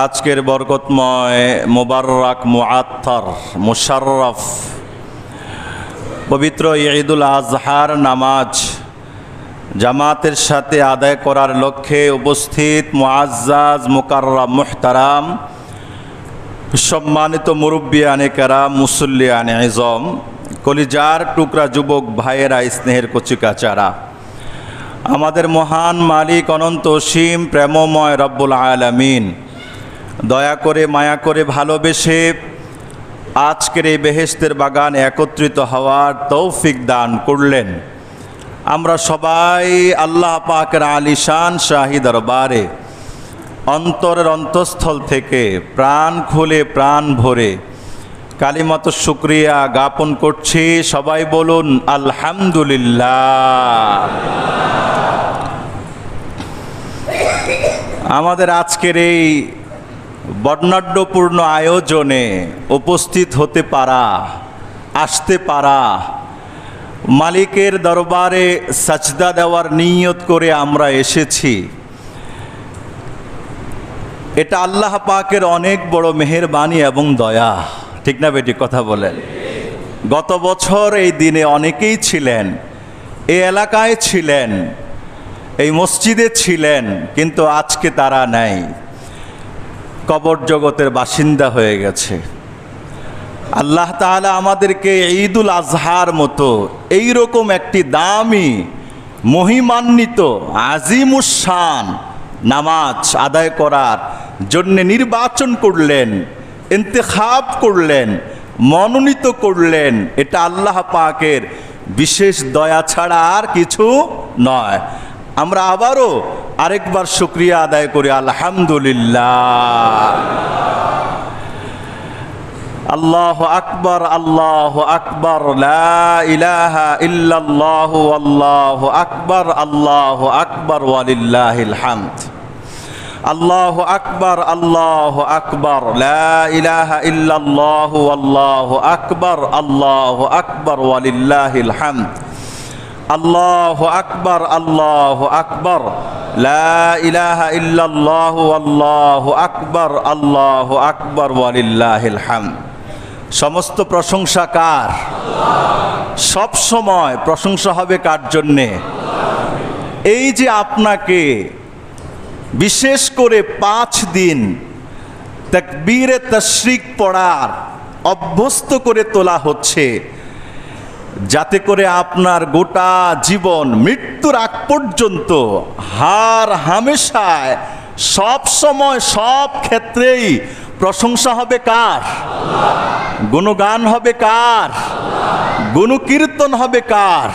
আজকের বরকতময় মোবারক মুআত্তার মুশাররফ পবিত্র ঈদুল আজহার নামাজ জামাতের সাথে আদায় করার লক্ষ্যে উপস্থিত মুআজ্জাজ মুকাররম মুহতারাম সম্মানিত মুরব্বিয়ানে কেরাম মুসল্লিয়ানে ইজম কলিজার টুকরা যুবক ভাইয়েরা স্নেহের কচিকাচারা, আমাদের মহান মালিক অনন্ত অসীম প্রেমময় রব্বুল আলামিন দয়া করে মায়া করে ভালোবেসে আজকের এই বেহেশতের বাগানে একত্রিত হওয়ার তৌফিক দান করলেন। আমরা সবাই আল্লাহ পাকের আলিশান শাহী দরবারে অন্তরের অন্তঃস্থল থেকে প্রাণ খুলে প্রাণ ভরে কালিমাত শুকরিয়া জ্ঞাপন করছি। সবাই বলুন আলহামদুলিল্লাহ। আমাদের আজকের এই বর্ণাঢ্যপূর্ণ আয়োজনে উপস্থিত হতে পারা, আসতে পারা, মালিকের দরবারে সাজদা দেওয়ার নিয়ত করে আমরা এসেছি, এটা আল্লাহ পাকের অনেক বড় মেহেরবানি এবং দয়া। ঠিক না বেটি? কথা বলেন। গত বছর এই দিনে অনেকেই ছিলেন, এই এলাকায় ছিলেন, এই মসজিদে ছিলেন, কিন্তু আজকে তারা নাই, কবর জগতের বাসিন্দা হয়ে গেছে। আল্লাহ তাআলা আমাদেরকে ঈদুল আজহার মতো এইরকম একটি দামি মহিমান্বিত আজিমুশান নামাজ আদায় করার জন্য নির্বাচন করলেন, ইন্তেখাব করলেন, মনোনীত করলেন। এটা আল্লাহ পাকের বিশেষ দয়া ছাড়া আর কিছু নয়। আমরা আবারও আরেকবার শুকরিয়া আদায় করি আলহামদুলিল্লাহ। আল্লাহু আকবার, আল্লাহু আকবার, লা ইলাহা ইল্লাল্লাহু আল্লাহু আকবার, আল্লাহু আকবার ওয়ালিল্লাহিল হামদ। আল্লাহু আকবার, আল্লাহু আকবার, লা ইলাহা ইল্লাল্লাহু আল্লাহু আকবার, আল্লাহু আকবার ওয়ালিল্লাহিল হামদ। আল্লাহু আকবার, আল্লাহু আকবার, লা ইলাহা ইল্লাল্লাহু আল্লাহু আকবার, আল্লাহু আকবার ওয়ালিল্লাহিল হামদ। সমস্ত প্রশংসা কার? সব সময় প্রশংসা হবে কার জন্যে? এই যে আপনাকে বিশেষ করে 5 দিন তাকবীরে তাশরিক পড়ার অভ্যস্ত করে তোলা হচ্ছে, যাতে করে আপনার গোটা জীবন মৃত্যুর আগ পর্যন্ত হার হামেশায় সব সময় সব ক্ষেত্রেই প্রশংসা হবে কার? গুণগান হবে কার? গুণকীর্তন হবে কার?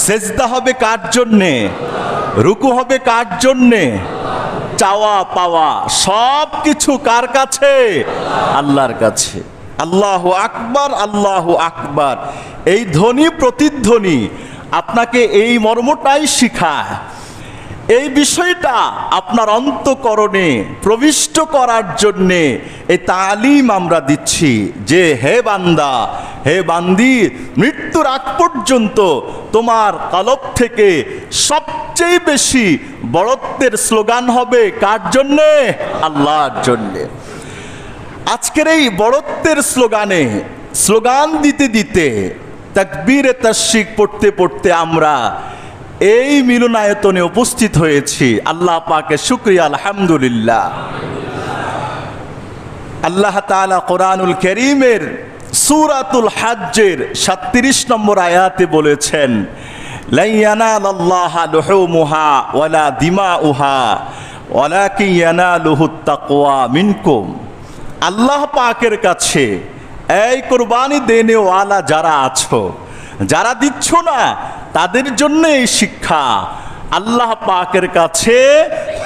সেজদা হবে কার জন্যে? রুকু হবে কার জন্যে? চাওয়া পাওয়া সব কিছু কার কাছে? আল্লাহর কাছে। আল্লাহু আকবার, আল্লাহু আকবার, এই ধ্বনি প্রতিধ্বনি আপনাকে এই মর্মটাই শিখায়, এই বিষয়টা আপনার অন্তঃকরণে প্রবিষ্ট করার জন্যে এই তালিম আমরা দিচ্ছি যে হে বান্দা, হে বান্দি, মৃত্যুর আগ পর্যন্ত তোমার কলব থেকে সবচেয়ে বেশি বড়ত্বের স্লোগান হবে কার জন্যে? আল্লাহর জন্যে। আজকের এই বড়ত্বের স্লোগান দিতে দিতে তাকবীরে তাশরিক পড়তে পড়তে আমরা এই মিলনায়তনে উপস্থিত হয়েছি। আল্লাহ পাকের শুকরিয়া আলহামদুলিল্লাহ। আল্লাহ তাআলা কোরআনুল কারীমের সূরাতুল হজ্জের 37 নম্বর আয়াতে বলেছেন, লা ইয়ানালাল্লাহা লুহুমুহা ওয়ালা দিমাউহা ওয়ালাকিন ইয়ানালুহুত তাকওয়া মিনকুম। আল্লাহ পাকের কাছে এই কুরবানি দেনেওয়ালা যারা আছো, যারা দিচ্ছ না, তাদের জন্য এই শিক্ষা। আল্লাহ পাকের কাছে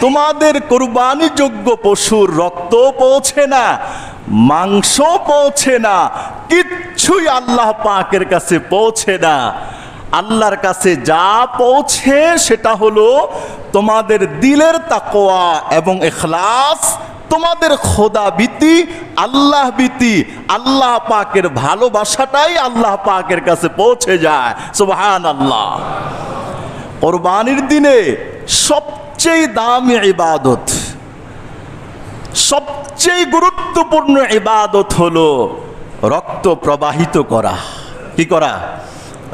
তোমাদের কুরবানি যোগ্য পশুর রক্ত পৌঁছে না, মাংস পৌঁছে না, কিচ্ছুই আল্লাহ পাকের কাছে পৌঁছে না। আল্লাহর কাছে যা পৌঁছে সেটা হলো তোমাদের দিলের তাকওয়া এবং ইখলাস, তোমাদের খোদা ভীতি, আল্লাহ ভীতি, আল্লাহ পাকের ভালোবাসাটাই আল্লাহ পাকের কাছে পৌঁছে যায়। সুবহানাল্লাহ। কুরবানির দিনে সবচেয়ে দামি ইবাদত, সবচেয়ে গুরুত্বপূর্ণ ইবাদত হলো রক্ত প্রবাহিত করা। কি করা?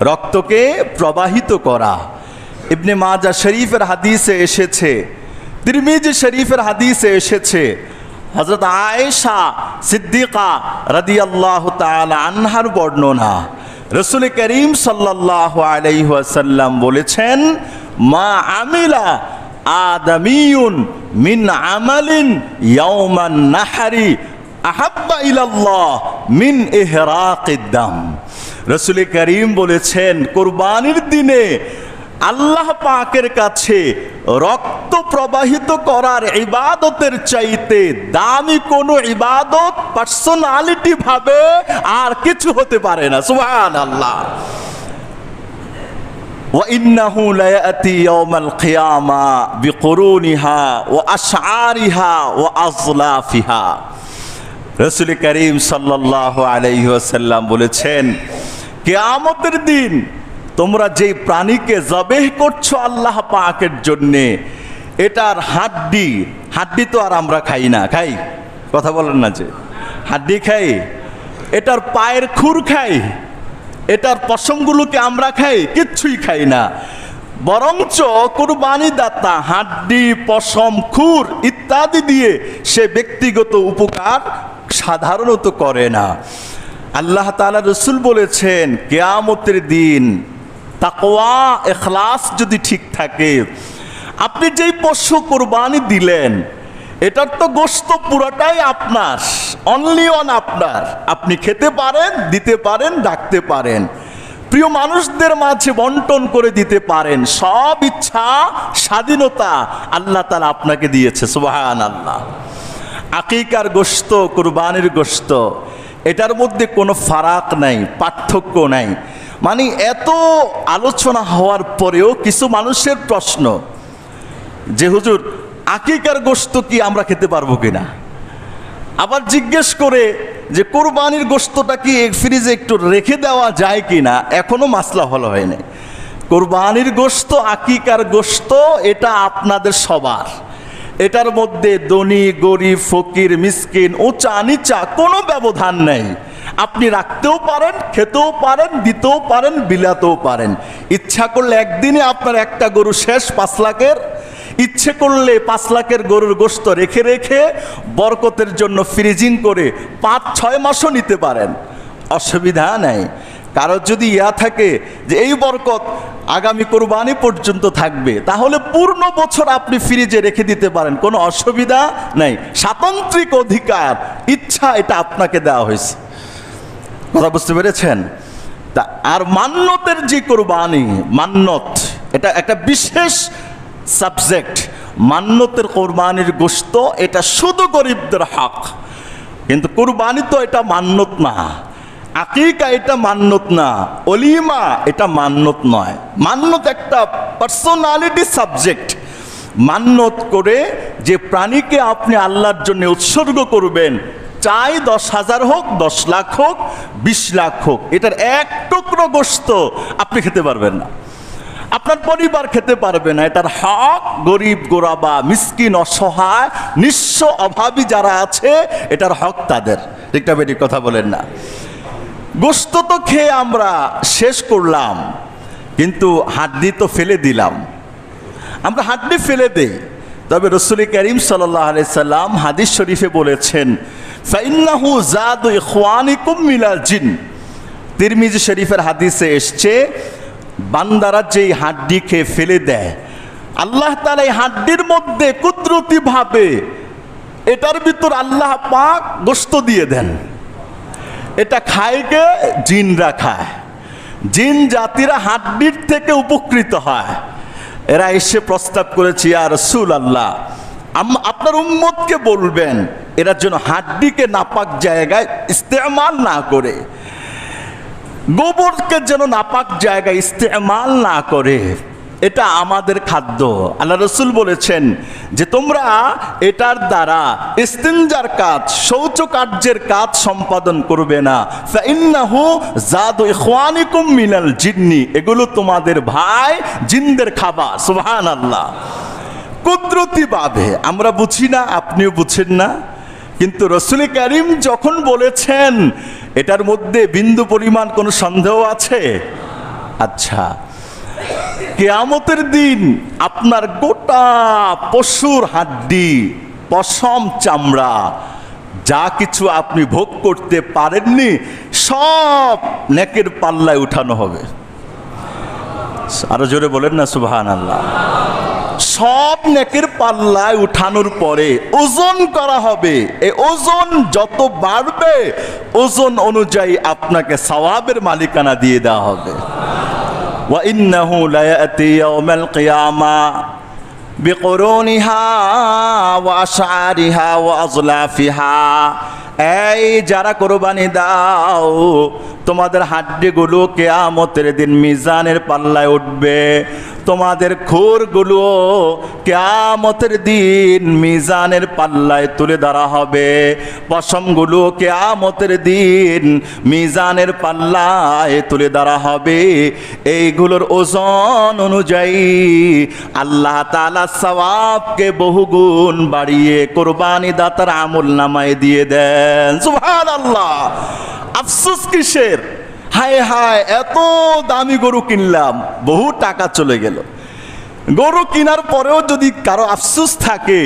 রক্তকে প্রবাহিত করা। ইবনে মাজা শরীফের হাদিসে এসেছে, তিরমিজি শরীফের হাদিসে এসেছে, হযরত আয়েশা সিদ্দিকা রাদিয়াল্লাহু তাআলা আনহার বর্ণনা, রাসূল করিম সাল্লাল্লাহু আলাইহি ওয়াসাল্লাম বলেছেন, মা আমিলা আদামিয়ুন মিন আমালিন ইয়াওমান নাহরি আহাব্বা ইলাল্লাহ মিন ইহরাকিদ দাম। রাসূল করিম বলেছেন, কুরবানির দিনে আল্লাহ পাকের কাছে রক্ত প্রবাহিত করার ইবাদতের চাইতে দামি কোনো ইবাদত পার্সোনালিটি ভাবে আর কিছু হতে পারে না। সুবহানাল্লাহ। ওয়া ইন্নাহু লায়াতি ইয়াউমাল কিয়ামা বিকুরুনিহা ওয়া আশআরিহা ওয়া আযলাফিহা। রাসূল করিম সাল্লাল্লাহু আলাইহি ওয়াসাল্লাম বলেছেন, কিয়ামতের দিন তোমরা যেই প্রাণীকে জবেহ করছো আল্লাহ পাকের জন্যে, এটার হাড্ডি তো আর আমরা খাই না, খাই? কথা বলেন না যে হাড্ডি খাই? এটার পায়ের খুর খাই, এটার পশমগুলোকে আমরা খাই? কিচ্ছুই খাই না। বরঞ্চ কুরবানি দাতা হাড্ডি, পশম, খুর ইত্যাদি দিয়ে সে ব্যক্তিগত উপকার সাধারণত করে না। আল্লাহ তাআলা রাসূল বলেছেন, কিয়ামতের দিন তাকওয়া ইখলাস যদি ঠিক থাকে, আপনি যেই পশু কুরবানি দিলেন এটার তো গোশত পুরোটাই আপনার, অনলি অন আপনার। আপনি খেতে পারেন, দিতে পারেন, ডাকতে পারেন, প্রিয় মানুষদের মাঝে বন্টন করে দিতে পারেন। সব ইচ্ছা স্বাধীনতা আল্লাহ তাআলা আপনাকে দিয়েছে। সুবহানাল্লাহ। আকিকার গোশত, কুরবানির গোশত, এটার মধ্যে কোনো ফারাক নাই, পার্থক্য নাই। মানে এত আলোচনা হওয়ার পরেও কিছু মানুষের প্রশ্ন যে, হুজুর আকিকার গোশত কি আমরা খেতে পারবো কিনা? আবার জিজ্ঞেস করে যে কুরবানির গোশতটা কি ফ্রিজে একটু রেখে দেওয়া যায় কিনা, এখনো মাসলা হলো হয়নি। কুরবানির গোশত, আকিকার গোশত এটা আপনাদের সবার। এটার মধ্যে ধনী গরিব, ফকির মিসকিন, উঁচা নিচা কোনো ব্যবধান নেই। আপনি রাখতেও পারেন, খেতেও পারেন, দিতেও পারেন, বিলাতেও পারেন। ইচ্ছা করলে একদিনে আপনার একটা গরু শেষ 5 লাখের, ইচ্ছে করলে 5 লাখের গরুর গোশত রেখে রেখে বরকতের জন্য ফ্রিজিং করে 5-6 মাসও নিতে পারেন, অসুবিধা নেই। কারো যদি থাকে যে এই বরকত আগামী কুরবানি পর্যন্ত থাকবে, তাহলে পূর্ণ বছর আপনি ফ্রিজে রেখে দিতে পারেন, কোনো অসুবিধা নেই। স্বাতন্ত্রিক অধিকার, ইচ্ছা, এটা আপনাকে দেওয়া হয়েছে। কথা বুঝতে পেরেছেন? তা আর মান্নতের যে কুরবানি, মান্নত এটা একটা বিশেষ সাবজেক্ট। মান্নতের কুরবানির গোশত এটা শুধু গরিবদের হক, কিন্তু কুরবানি তো এটা মান্নত না, আকিকা এটা মান্নত না, অলিমা এটা মান্নত নয়। মান্নত একটা পার্সোনালিটি সাবজেক্ট। মান্নত করে যে প্রাণীকে আপনি আল্লাহর জন্য উৎসর্গ করবেন, চাই 10,000 হোক, 10 লাখ হোক, 20 লাখ হোক, এটার এক টুকরো গোশত আপনি খেতে পারবেন না, আপনার পরিবার খেতে পারবে না। এটার হক গরিব গোরাবা, মিসকিন, অসহায়, নিঃস্ব, অভাবী যারা আছে, এটার হক তাদের। ঠিক না বেটি? কথা বলেন না? গোশত তো খেয়ে আমরা শেষ করলাম, কিন্তু হাড্ডি তো ফেলে দিলাম। আমরা হাড্ডি ফেলে দেই, তবে রাসূল করিম সাল্লাল্লাহু আলাইহি সাল্লাম হাদিস শরীফে বলেছেন, ফাইন্নাহু জাদু ইখওয়ানিকুম মিনাল জিন। তিরমিজি শরীফের হাদিসে এসছে, বান্দারা যেই হাড্ডি খেয়ে ফেলে দেয়, আল্লাহ তাআলা এই হাড্ডির মধ্যে কুদরতি ভাবে এটার ভিতর আল্লাহ পাক গোশত দিয়ে দেন। এটা খায় কে? জিনরা খায়। জিন জাতিরা হাড্ডির থেকে উপকৃত হয়। এরা এসে প্রস্তাব করেছে, ইয়া রাসূলুল্লাহ, আপনার উম্মতকে বলবেন এরা যেন হাড্ডিকে নাপাক জায়গায় ইস্তেমাল না করে, গোবরকে যেন নাপাক জায়গায় ইস্তেমাল না করে। এটা আমাদের খাদ্য। আল্লাহ রাসূল বলেছেন যে তোমরা এটার দ্বারা ইস্তিনজার কাজ, শৌচ কার্যের কাজ সম্পাদন করবে না। ফাইন্নাহু জাদু ইখওয়ানিকুম মিনাল জিন্নি, এগুলো তোমাদের ভাই জিনদের খাবার। সুবহানাল্লাহ। কুদরতিভাবে আমরা বুঝি না, আপনিও বুঝেন না, কিন্তু রাসূল কারীম যখন বলেছেন এটার মধ্যে বিন্দু পরিমাণ কোনো সন্দেহ আছে? আচ্ছা, কিয়ামতের দিন আপনার গোটা পশুর হাড্ডি, পশম, চামড়া, যা কিছু আপনি ভোগ করতে পারেননি সব নেকের পাল্লায় উঠানো হবে। আরো জোরে বলেন না সুবহানাল্লাহ। সব নেকের পাল্লায় উঠানোর পরে ওজন করা হবে। এই ওজন যত বাড়বে ওজন অনুযায়ী আপনাকে সওয়াবের মালিকানা দিয়ে দেওয়া হবে। ওয়া ইন্নাহু লায়াতি ইয়াউমাল কিয়ামা বিকুরুনিহা ওয়া আশআরিহা ওয়া আযলাফিহা। এই যারা কোরবানি দাও, তোমাদের হাড্ডিগুলো কিয়ামতের দিন মিজানের পাল্লায় উঠবে, তোমাদের খুরগুলো কিয়ামতের দিন মিজানের পাল্লায় তুলে ধরা হবে, পশমগুলো কিয়ামতের দিন মিজানের পাল্লায় তুলে ধরা হবে। এইগুলোর ওজন অনুযায়ী আল্লাহ তাআলা সওয়াবকে বহুগুণ বাড়িয়ে কোরবানি দাতার আমল নামায় দিয়ে দেন। সুবহানাল্লাহ। আফসোস কিসের? হায় হায়, এত দামি গরু কিনলাম, বহু টাকা চলে গেল। গরু কেনার পরেও যদি কারো আফসোস থাকে,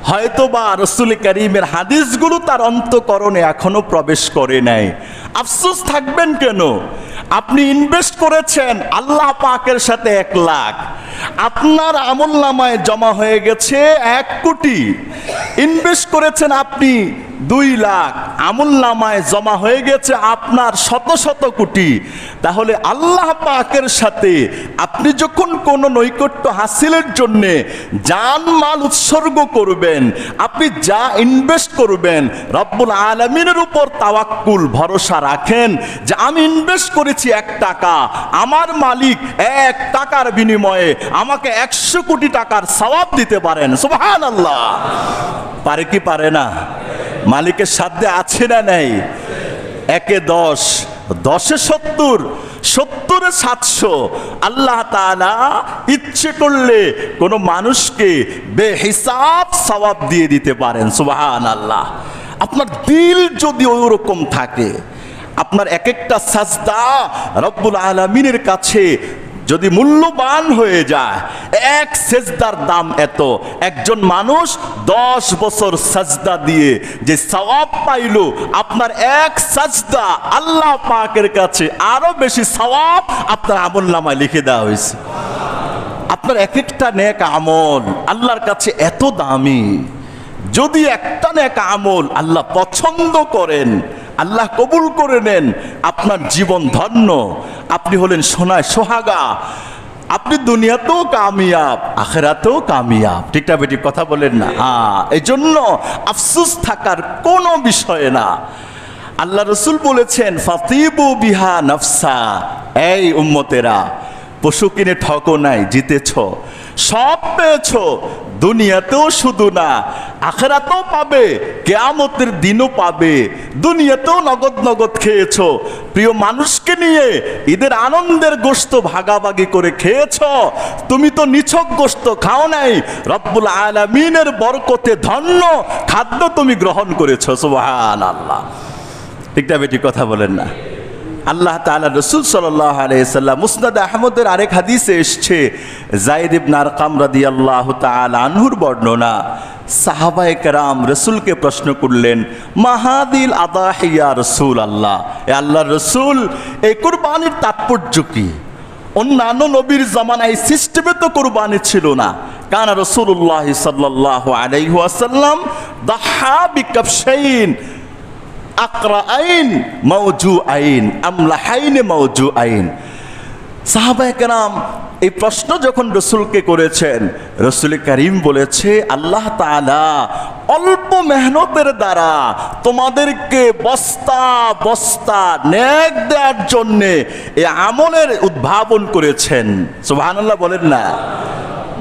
হয়তো বা রাসূল কারীমের হাদিসগুলো তার অন্তঃকরণে এখনো প্রবেশ করে নাই। আফসোস থাকবেন কেন? আপনি ইনভেস্ট করেছেন আল্লাহ পাকের সাথে 1 লাখ, আপনার আমল নামায় জমা হয়ে গেছে 1 কোটি। ইনভেস্ট করেছেন আপনি 2 লাখ, আমল নামায় জমা হয়ে গেছে আপনার শত শত কোটি। তাহলে আল্লাহ পাকের সাথে আপনি যখন কোনো নৈকট্য হাসিলের জন্য জান মাল উৎসর্গ করবেন, আপনি যা ইনভেস্ট করবেন, রব্বুল আলামিনের উপর তাওয়াক্কুল ভরসা রাখেন যে আমি ইনভেস্ট করেছি 1 টাকা, আমার মালিক 1 টাকার বিনিময়ে আমাকে 100 কোটি টাকার সওয়াব দিতে পারেন। সুবহানাল্লাহ। পারে কি পারে না? মালিকের সাধ্যে আছে না নাই? 1-এ 10, 10-এ 70, 70-এ 700। আল্লাহ তাআলা ইচ্ছে করলে কোনো মানুষকে বেহিসাব সওয়াব দিয়ে দিতে পারেন। সুবহানাল্লাহ। আপনার দিল যদি ওইরকম থাকে, আপনার এক একটা সাজদা রব্বুল আলামিনের কাছে যদি মূল্যবান হয়ে যায়, 1 সেজদার দাম এত। একজন মানুষ 10 বছর সাজদা দিয়ে যে সওয়াব পাইল, আপনার 1 সাজদা আল্লাহ পাকের কাছে আরো বেশি সওয়াব আপনার আমলনামায় লিখে দেওয়া হয়েছে। আপনার এক একটা নেক আমল আল্লাহর কাছে এত দামি। যদি একটা নেক আমল আল্লাহ পছন্দ করেন, আল্লাহ কবুল করে নেন, আপনার জীবন ধন্য, আপনি হলেন সোনায় সোহাগা, আপনি দুনিয়াতেও কামিয়াব, আখিরাতেও কামিয়াব। ঠিক না বেটি? কথা বলেন না? এই জন্য আফসোস থাকার কোনো বিষয় না। আল্লাহ রাসূল বলেছেন, ফাতিবু বিহা নাফসা। এই উম্মতেরা, পশু কিনে ঠকো নাই, জিতেছ, সব পেয়েছ। দুনিয়াতেও শুধু না, আখিরাতেও পাবে, কিয়ামতের দিনও পাবে। দুনিয়াতেও নগদ নগদ খেয়েছ, প্রিয় মানুষকে নিয়ে ঈদের আনন্দের গোশত ভাগাভাগি করে খেয়েছ। তুমি তো নিছক গোশত খাও নাই, রব্বুল আলামিনের বরকতে ধন্য খাদ্য তুমি গ্রহণ করেছ। সুবহানাল্লাহ। ঠিক না বেটি? কথা বলেন না? আল্লাহ তাআলা রাসূল সাল্লাল্লাহু আলাইহি সাল্লাম মুসনাদ আহমদের আরেক হাদিসে এসেছে, যায়েদ ইবনে আরকাম রাদিয়াল্লাহু তাআলা আনহুর বর্ণনা, সাহাবায়ে কেরাম রাসূলকে প্রশ্ন করলেন, মাহাদিল আদাহি ইয়া রাসূলুল্লাহ, এ আল্লাহর রাসূল, এই কুরবানির তাৎপর্য কি? অন্যান্য নবীর জামানায় সিস্টেমে তো কুরবানি ছিল না। কানা রাসূলুল্লাহ সাল্লাল্লাহু আলাইহি ওয়াসাল্লাম দাহা বিকাবশাইন আকরাআইন মাওজুআইন আমলাহাইন মাওজুআইন। সাহাবায়ে কেরাম এই প্রশ্ন যখন রাসূলকে করেছেন, রাসূল কারীম বলেছে, আল্লাহ তাআলা অল্প মেহনতের দ্বারা তোমাদেরকে বস্তা বস্তা নেক দেওয়ার জন্য এই আমলের উদ্ভাবন করেছেন। সুবহানাল্লাহ বলেন না?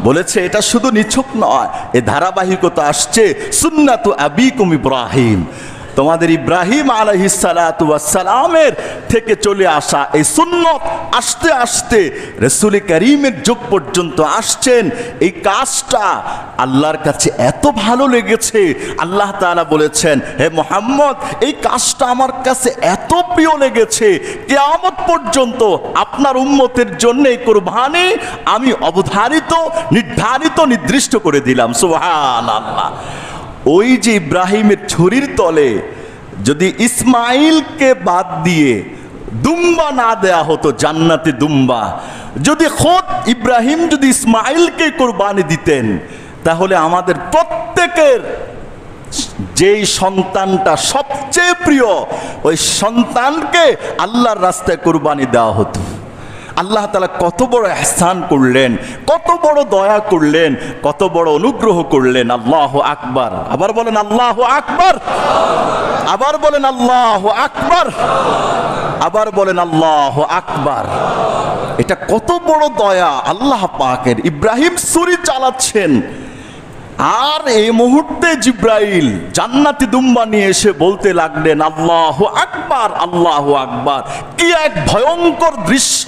বলেছে এটা শুধু নিছক নয়, এ ধারাবাহিকতা আসছে সুন্নাতু আবিকুম ইব্রাহিম। তোমাদের ইব্রাহিম আলাইহিস সালাতু ওয়াস সালামের থেকে চলে আসা এই সুন্নত আস্তে আস্তে রাসূল কারীমের যুগ পর্যন্ত আসছেন। এই কাজটা আল্লাহর কাছে এত ভালো লেগেছে, আল্লাহ তাআলা বলেছেন, হে মুহাম্মদ, এই কাজটা আমার কাছে এত প্রিয় লেগেছে, কিয়ামত পর্যন্ত আপনার উম্মতের জন্য এই কুরবানি আমি অবধারিত, নির্ধারিত, নির্দিষ্ট করে দিলাম। সুবহানাল্লাহ। ওই যে ইব্রাহিমের ছুরির তলে যদি ইসমাইলকে বাদ দিয়ে দুম্বা না দেয়া হতো, জান্নাতি দুম্বা, যদি খোদ ইব্রাহিম যদি ইসমাইলকে কুরবানি দিতেন, তাহলে আমাদের প্রত্যেকের যেই সন্তানটা সবচেয়ে প্রিয়, ওই সন্তানকে আল্লাহর রাস্তায় কুরবানি দেওয়া হতো। আল্লাহ তাআলা কত বড় ইহসান করলেন, কত বড় দয়া করলেন, কত বড় অনুগ্রহ করলেন। আল্লাহু আকবার। আবার বলেন আল্লাহু আকবার। আবার বলেন আল্লাহু আকবার। আবার বলেন আল্লাহু আকবার। এটা কত বড় দয়া আল্লাহ পাকের। ইব্রাহিম ছুরি চালাচ্ছেন, আর এই মুহূর্তে জিব্রাইল জান্নাতি দুম্বা নিয়ে এসে বলতে লাগলেন আল্লাহু আকবার, আল্লাহু আকবার। কি এক ভয়ঙ্কর দৃশ্য!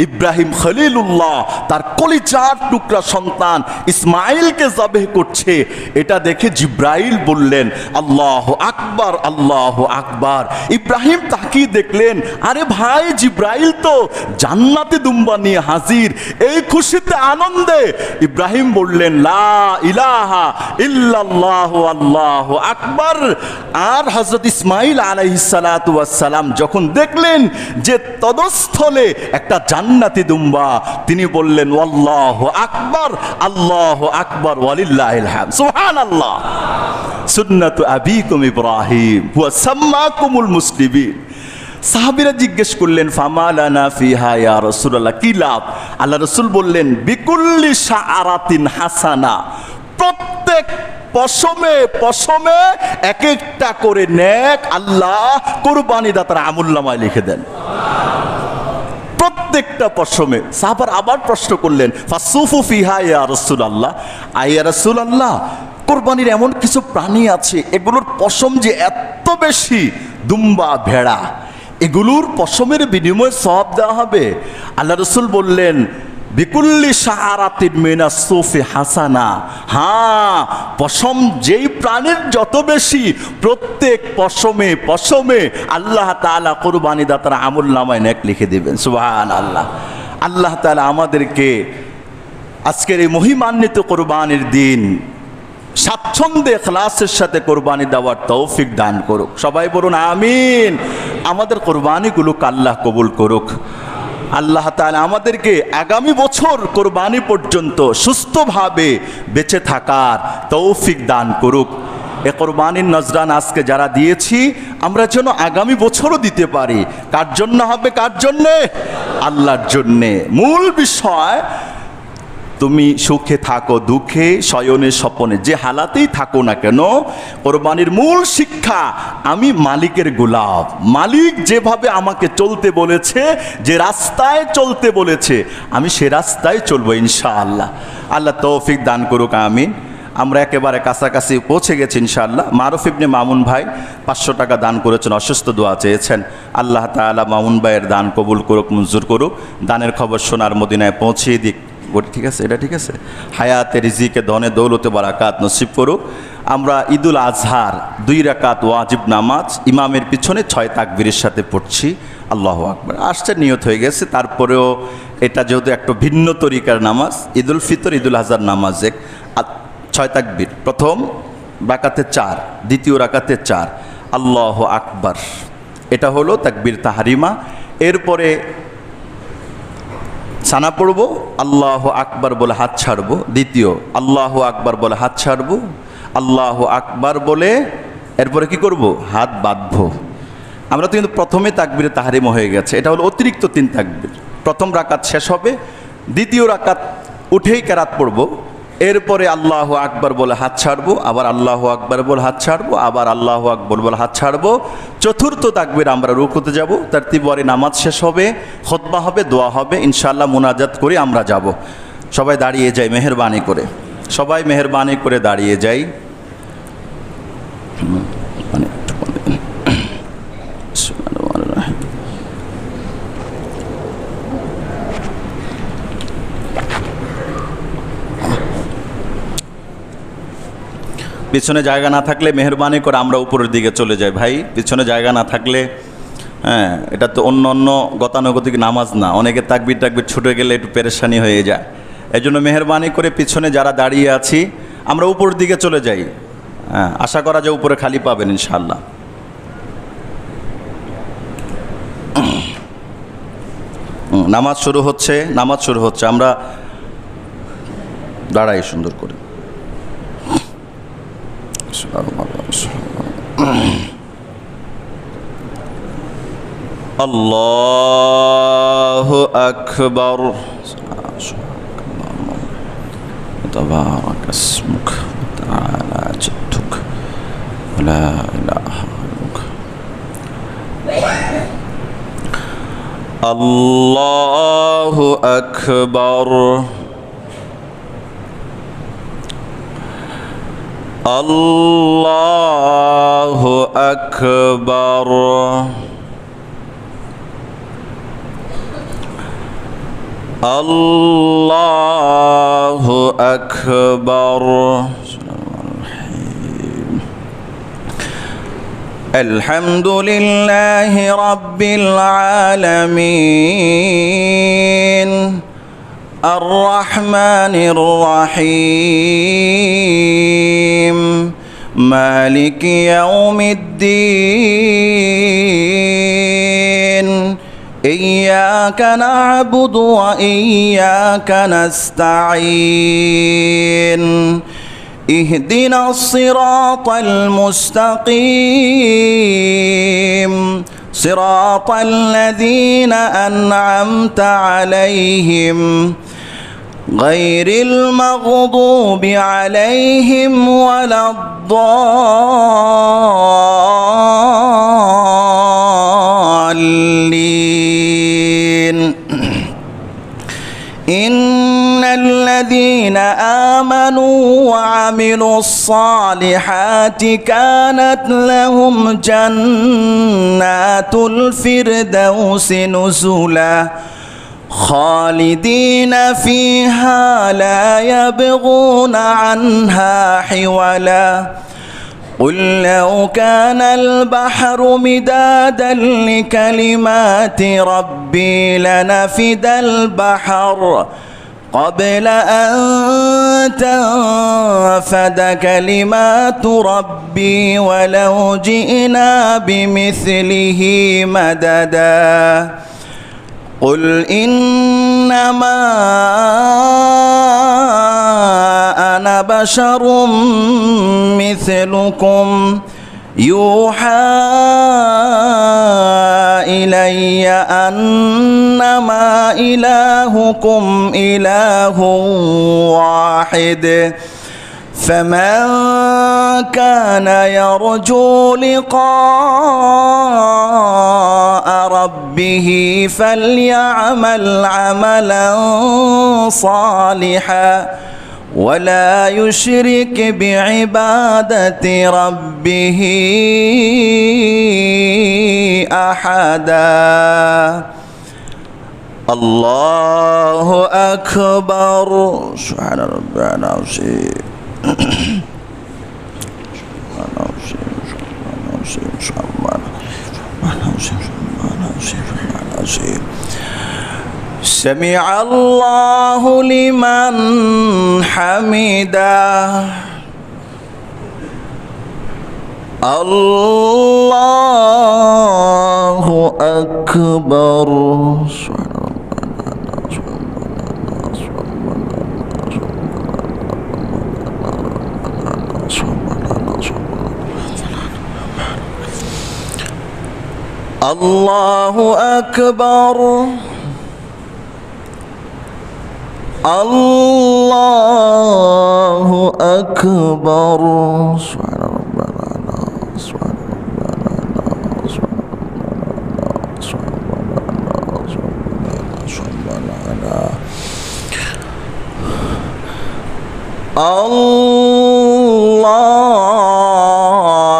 ইব্রাহিম খলিলুল্লাহ তার কলিজার টুকরা সন্তান ইসমাইলকে জবেহ করছে। এটা দেখে জিব্রাইল বললেন আল্লাহু আকবার, আল্লাহু আকবার। ইব্রাহিম তাকিয়ে দেখলেন, আরে ভাই, জিব্রাইল তো জান্নাতি দুম্বা নিয়ে হাজির। এই খুশিতে আনন্দে ইব্রাহিম বললেন লা ইলাহা ইল্লাল্লাহু আল্লাহু আকবার। আর হযরত ইসমাইল আলাইহিস সালাতু ওয়াস সালাম যখন দেখলেন যে তদস্থলে একটা জান্নাতি দুম্বা, তিনি বললেন আল্লাহু আকবার, আল্লাহু আকবার, ওয়ালিল্লাহিল হামদ। সুবহানাল্লাহ। সুন্নাতু আবিকুম ইব্রাহিম হুয়া সাম্মাকুমুল মুসলিমিন। সাহাবীরা জিজ্ঞেস করলেন ফামা লানা ফিহা ইয়া রাসূলুল্লাহ, কি লাভ? আল্লাহ রাসূল বললেন বিকুল্লি শাআরাতিন হাসানা, প্রত্যেক পশমে পশমে এক একটা করে নেক আল্লাহ কুরবানি দাতার আমুলনামায় লিখে দেন। প্রত্যেকটা পশমে। সাহাবারা আবার প্রশ্ন করলেন ফাসুফু ফিহা ইয়া রাসূলুল্লাহ, ইয়া রাসূলুল্লাহ, কুরবানির এমন কিছু প্রাণী আছে এগুলোর পশম যে এত বেশি, দুম্বা, ভেড়া, এগুলোর পশমের বিনিময়ে সওয়াব দেওয়া হবে? আল্লাহ রাসূল বললেন বিকুল্লি শাআরাতিন মিনাস সুফি হাসানা। হ্যাঁ, পশম যেই প্রাণীর যত বেশি, প্রত্যেক পশমে পশমে আল্লাহ তাআলা কুরবানি দাতার আমুলনামায় নেক লিখে দিবেন। সুবহানাল্লাহ। আল্লাহ তাআলা আমাদেরকে আজকের এই মহিমান্বিত কুরবানির দিন স্বাচ্ছন্দ্যে ইখলাসের সাথে কোরবানি দেওয়ার তৌফিক দান করুক। সবাই বলুন আমিন। আমাদের কোরবানিগুলোকে আল্লাহ কবুল করুক। আল্লাহ তাআলা আমাদেরকে আগামী বছর কোরবানি পর্যন্ত সুস্থভাবে বেঁচে থাকার তৌফিক দান করুক। এ কোরবানির নজরান আজকে যারা দিয়েছি, আমরা যেন আগামী বছরও দিতে পারি। কার জন্য হবে? কার জন্যে? আল্লাহর জন্যে। মূল বিষয়, তুমি সুখে থাকো, দুঃখে, শয়নে, স্বপনে, যে হালাতেই থাকো না কেন, কোরবানির মূল শিক্ষা, আমি মালিকের গোলাম। মালিক যেভাবে আমাকে চলতে বলেছে, যে রাস্তায় চলতে বলেছে, আমি সে রাস্তায় চলবো ইনশাআল্লাহ। আল্লাহ তৌফিক দান করুক, আমিন। আমরা একেবারে কাছাকাছি পৌঁছে গেছি ইনশাআল্লাহ। মারুফ ইবনে মামুন ভাই 500 টাকা দান করেছেন, অসুস্থ দোয়া চেয়েছেন। আল্লাহ তাআলা মামুন ভাইয়ের দান কবুল করুক, মঞ্জুর করুক। দানের খবর সোনার মদিনায় পৌঁছিয়ে দিক। ঠিক আছে, এটা ঠিক আছে। হায়াতে রিজিকে ধনে দৌলতে বারাকাত নসিব করুক। আমরা ঈদুল আজহার 2 রাকাত ওয়াজিব নামাজ ইমামের পিছনে 6 তাকবীরের সাথে পড়ছি। আল্লাহু আকবার। আসছে, নিয়ত হয়ে গেছে। তারপরেও এটা যেহেতু একটা ভিন্ন তরিকার নামাজ, ঈদুল ফিতর, ঈদুল আজহার নামাজ 6 তাকবীর। প্রথম রাকাতে 4, দ্বিতীয় রাকাতে 4, আল্লাহু আকবার, এটা হলো তাকবীর তাহরিমা। এরপরে সানা পড়বো, আল্লাহু আকবার বলে হাত ছাড়বো। দ্বিতীয়, আল্লাহু আকবার বলে হাত ছাড়বো, আল্লাহু আকবার বলে এরপরে কি করব? হাত বাঁধবো। আমরা তো কিন্তু প্রথমে তাকবীরে তাহরিমা হয়ে গেছে, এটা হলো অতিরিক্ত 3 তাকবীর। প্রথম রাকাত শেষ হবে, দ্বিতীয় রাকাত উঠেই কেরাত পড়বো। এরপরে আল্লাহু আকবার বলে হাত ছাড়বো, আবার আল্লাহু আকবার বলে হাত ছাড়বো, আবার আল্লাহু আকবার বলে হাত ছাড়বো। চতুর্থ তাকবীর আমরা রুকুতে যাব, তারতিবরে নামাজ শেষ হবে, খুতবা হবে, দোয়া হবে, ইনশাআল্লাহ মুনাজাত করে আমরা যাব। সবাই দাঁড়িয়ে যাই মেহেরবানি করে, সবাই মেহেরবানি করে দাঁড়িয়ে যাই। পিছনে জায়গা না থাকলে মেহেরবানি করে আমরা উপরের দিকে চলে যাই ভাই। পিছনে জায়গা না থাকলে, হ্যাঁ, এটা তো অন্য অন্য গতানুগতিক নামাজ না, অনেকে তাকবির টাকবির ছুটে গেলে একটু পেরেশানি হয়ে যায়। এই জন্য মেহেরবানি করে পিছনে যারা দাঁড়িয়ে আছি আমরা উপরের দিকে চলে যাই। হ্যাঁ, আশা করা যায় উপরে খালি পাবেন ইনশাআল্লাহ। নামাজ শুরু হচ্ছে, আমরা দাঁড়াই সুন্দর করে। আল্লাহু আকবার। তাবারাক ইসমুক ওয়া তাআলা জাদ্দুক ওয়া লা ইলাহা ইল্লাক। আল্লাহু আকবার। আল্লাহু আকবার। আল্লাহু আকবার। আলহামদুলিল্লাহি রাব্বিল আলামিন আর রহমানির রহিম মালিকি ইয়াউমিদ্দিন ইয়্যাকা না'বুদু ওয়া ইয়্যাকা নাস্তাঈন ইহদিনাস সিরাতাল মুস্তাকিম সিরাতাল লাযীনা আন'আমতা আলাইহিম গায়রিল মাগদুবি আলাইহিম ওয়ালাদ-দাল্লিন। ইন্নাল্লাযীনা আমানু ওয়া আমিলুস সালিহাতি কানাত লাহুম জান্নাতুল ফিরদাউসি নুজুলা خالدين فيها لا يبغون عنها حولا قل لو كان البحر مدادا لكلمات ربي لنفد البحر قبل أن تنفد كلمات ربي ولو جئنا بمثله مددا قل إنما أنا بشر مثلكم يوحى إلي أنما إلهكم إله واحد فمن كان يرجو لقاء ربه فليعمل عملا صالحا ولا يشرك بعبادة ربه أحدا الله أكبر سبحان ربنا العظيم سمع الله لمن حمده الله أكبر الله أكبر الله أكبر سبحان ربنا سبحان ربنا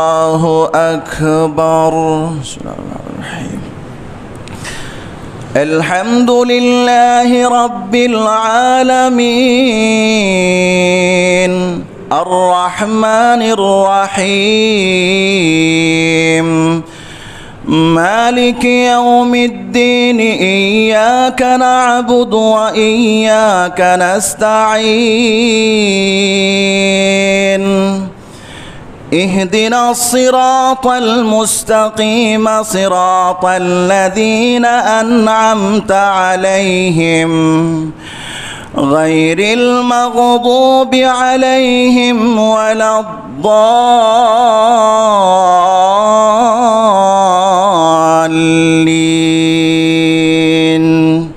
الله أكبر. الحمد لله رب العالمين الرحمن الرحيم مالك يوم الدين إياك نعبد وإياك نستعين اهدنا الصراط المستقيم صراط الذين أنعمت عليهم غير المغضوب عليهم ولا الضالين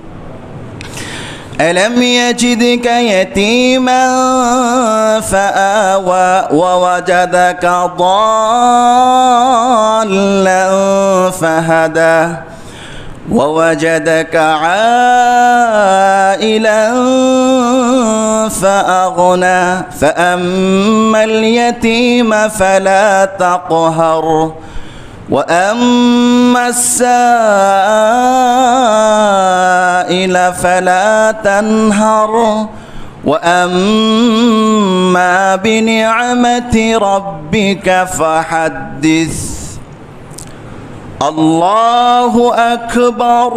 ألم يجدك يتيما فآوى ووجدك ضالا فهدى ووجدك عائلا فأغنى فأما اليتيم فلا تقهر وأما السائل فلا تنهر وأما بنعمة ربك فحدث الله أكبر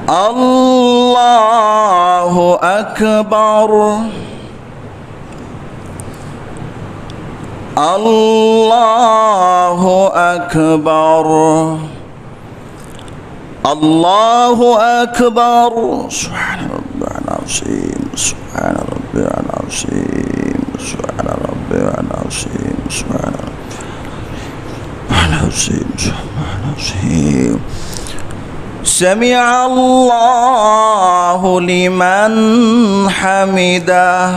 الله أكبر الله أكبر الله أكبر سبحان ربي العظيم سبحان ربي العظيم سبحان ربي العظيم سبحان ربي العظيم سبحان العظيم سمع الله لمن حمده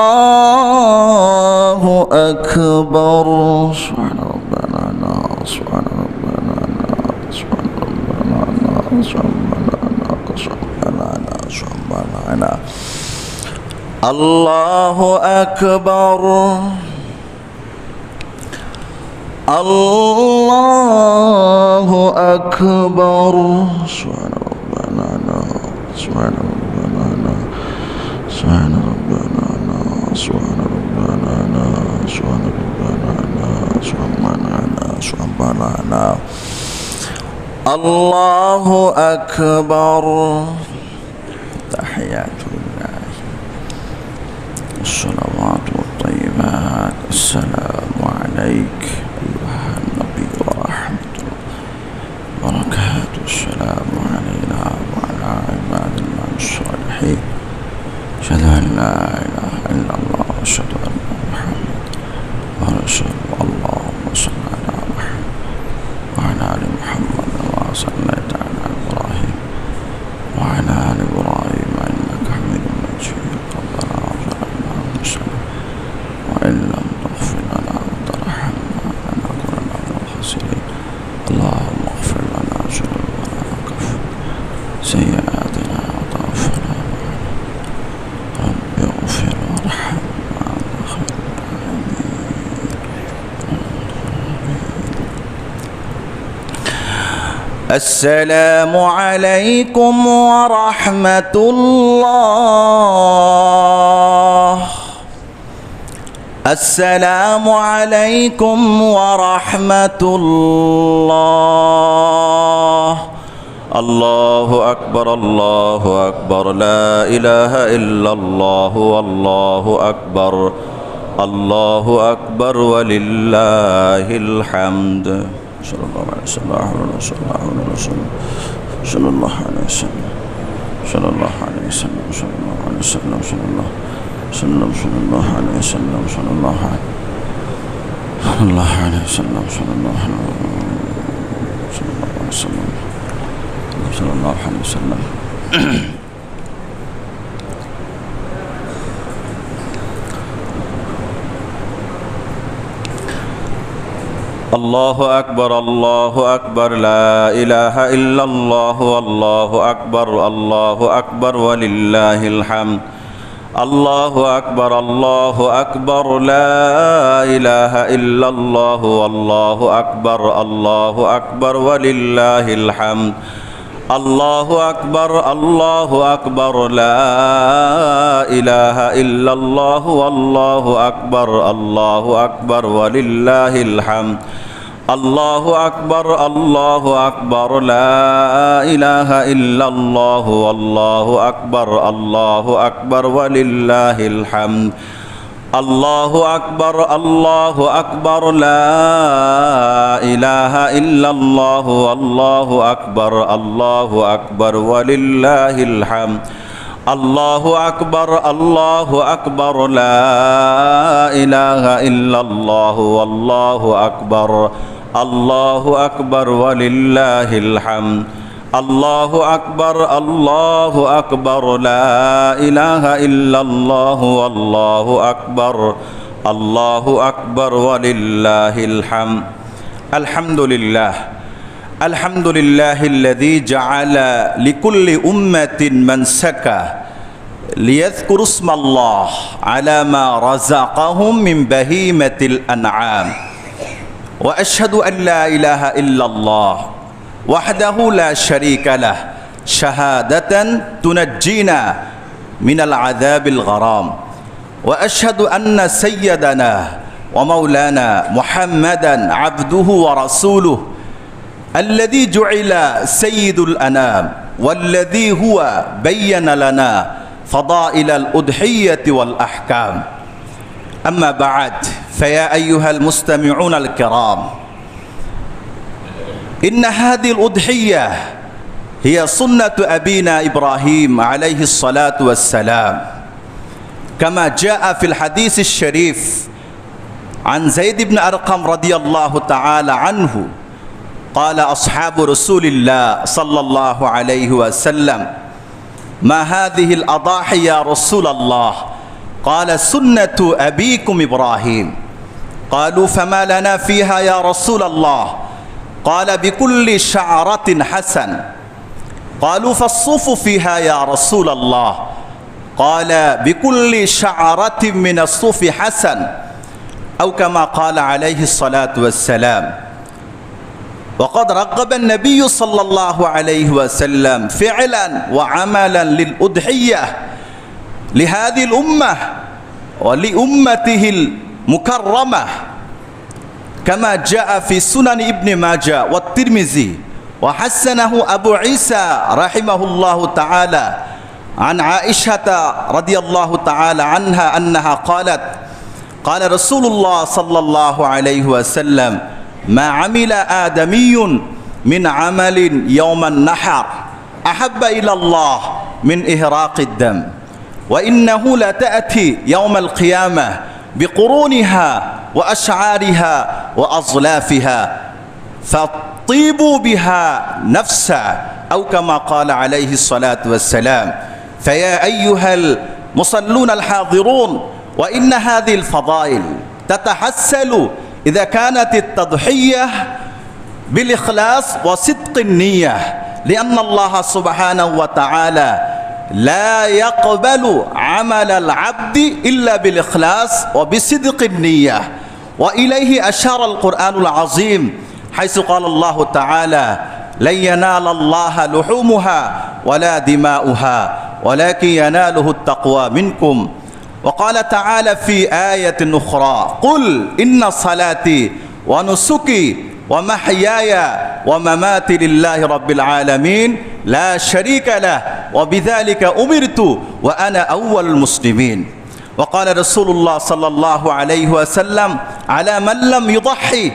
الله أكبر سبحان ربنا سبحان ربنا سبحان ربنا سبحان ربنا الله أكبر الله أكبر سبحان ربنا سبحان ربنا سبحان ربنا سبحان ربنا سبحان ربنا سبحان ربنا الله أكبر تحيات الله الصلوات والطيبات السلام عليك أيها النبي ورحمة الله وبركاته السلام علينا وعلى عباد الله الصالحين أشهد أن لا إله إلا الله وأشهد أن محمدا رسول الله اللهم صل على محمد وعلى آل محمد كما صليت على إبراهيم وعلى آل إبراهيم إنك حميد مجيد ربنا ظلمنا أنفسنا وإن لم تغفر لنا وترحمنا لنكونن من الخاسرين اللهم اغفر لنا ذنوبنا وكفر سيئاتنا وتوفنا اغفر وارحم وأنت خير الراحمين. السلام عليكم ورحمة الله. السلام عليكم ورحمة الله. الله أكبر الله أكبر لا إله إلا الله والله أكبر الله أكبر ولله الحمد. صلى الله عليه وسلم صلى الله عليه وسلم صلى الله عليه وسلم صلى الله عليه وسلم صلى الله صلى الله عليه وسلم صلى الله عليه وسلم صلى الله عليه وسلم صلى الله عليه وسلم. الله أكبر الله أكبر لا إله إلا الله والله أكبر الله أكبر ولله الحمد. الله أكبر الله أكبر لا إله إلا الله والله أكبر الله أكبر ولله الحمد. আল্লাহু আকবার, আল্লাহু আকবার, লা ইলাহা ইল্লাল্লাহ, আল্লাহু আকবার, আল্লাহু আকবার, ওয়ালিল্লাহিল হামদ। আল্লাহু আকবার, আল্লাহু আকবার, লা ইলাহা ইল্লাল্লাহ, আল্লাহু আকবার, আল্লাহু আকবার, ওয়ালিল্লাহিল হামদ। আল্লাহু আকবার, আল্লাহু আকবার, লা ইলাহা ইল্লাল্লাহ, আল্লাহু আকবার, আল্লাহু আকবার, ওয়ালিল্লাহিল হামদ। আল্লাহু আকবার, আল্লাহু আকবার, লা ইলাহা ইল্লাল্লাহ, আল্লাহু আকবার, আল্লাহু আকবার, ওয়ালিল্লাহিল হামদ। আল্লাহু আকবার, আল্লাহু আকবার, লা ইলাহা ইল্লাল্লাহ, আল্লাহু আকবার, আল্লাহু আকবার, ওয়ালিল্লাহিল হামদ। আলহামদুলিল্লাহ, আলহামদুলিল্লাহিল্লাযী জাআলা লিকুল্লি উম্মাতিন মানসাকা লিয়াযকুরু ইসমাল্লাহ আলা মা রাযাকাহুম মিন বাহীমাতিল আনআম। ওয়া আশহাদু আন লা ইলাহা ইল্লাল্লাহ ওয়াহদাহু লা শারীকা লাহ শাহাদাতান তুনাজ্জিনা মিনাল আযাবিল গরাম। ওয়া আশহাদু আন্না সাইয়্যিদানা ওয়া মাওলানা মুহাম্মাদান আবদুহু ওয়া রাসূলুহু الذي جعل سيد الأنام والذي هو بين لنا فضائل الأضحية والأحكام. أما بعد فيا أيها المستمعون الكرام، إن هذه الأضحية هي سنة أبينا إبراهيم عليه الصلاة والسلام، كما جاء في الحديث الشريف عن زيد بن أرقم رضي الله تعالى عنه قال أصحاب رسول الله صلى الله عليه وسلم: ما هذه الأضاحي يا رسول الله؟ قال: سنة أبيكم إبراهيم. قالوا: فما لنا فيها يا رسول الله؟ قال: بكل شعرة حسن. قالوا: فالصوف فيها يا رسول الله؟ قال: بكل شعرة من الصوف حسن، أو كما قال عليه الصلاة والسلام. وقد رغب النبي صلى الله عليه وسلم فعلا وعملا للأضحية لهذه الأمة ولأمته المكرمة، كما جاء في سنن ابن ماجه والترمذي وحسنه أبو عيسى رحمه الله تعالى عن عائشة رضي الله تعالى عنها أنها قالت: قال رسول الله صلى الله عليه وسلم: ما عمل آدمي من عمل يوم النحر أحب إلى الله من إهراق الدم، وإنه لتأتي يوم القيامة بقرونها وأشعارها وأظلافها فطيبوا بها نفسا، أو كما قال عليه الصلاة والسلام. فيا أيها المصلون الحاضرون، وإن هذه الفضائل تتحصل إذا كانت التضحية بالإخلاص وصدق النية، لأن الله سبحانه وتعالى لا يقبل عمل العبد إلا بالإخلاص وبصدق النية. وإليه أشار القرآن العظيم حيث قال الله تعالى: لن ينال الله لحومها ولا دماؤها ولكن يناله التقوى منكم. وقال تعالى في آية أخرى: قل إن صلاتي ونسكي ومحياي ومماتي لله رب العالمين لا شريك له وبذلك أمرت وأنا أول المسلمين. وقال رسول الله صلى الله عليه وسلم: على من لم يضحي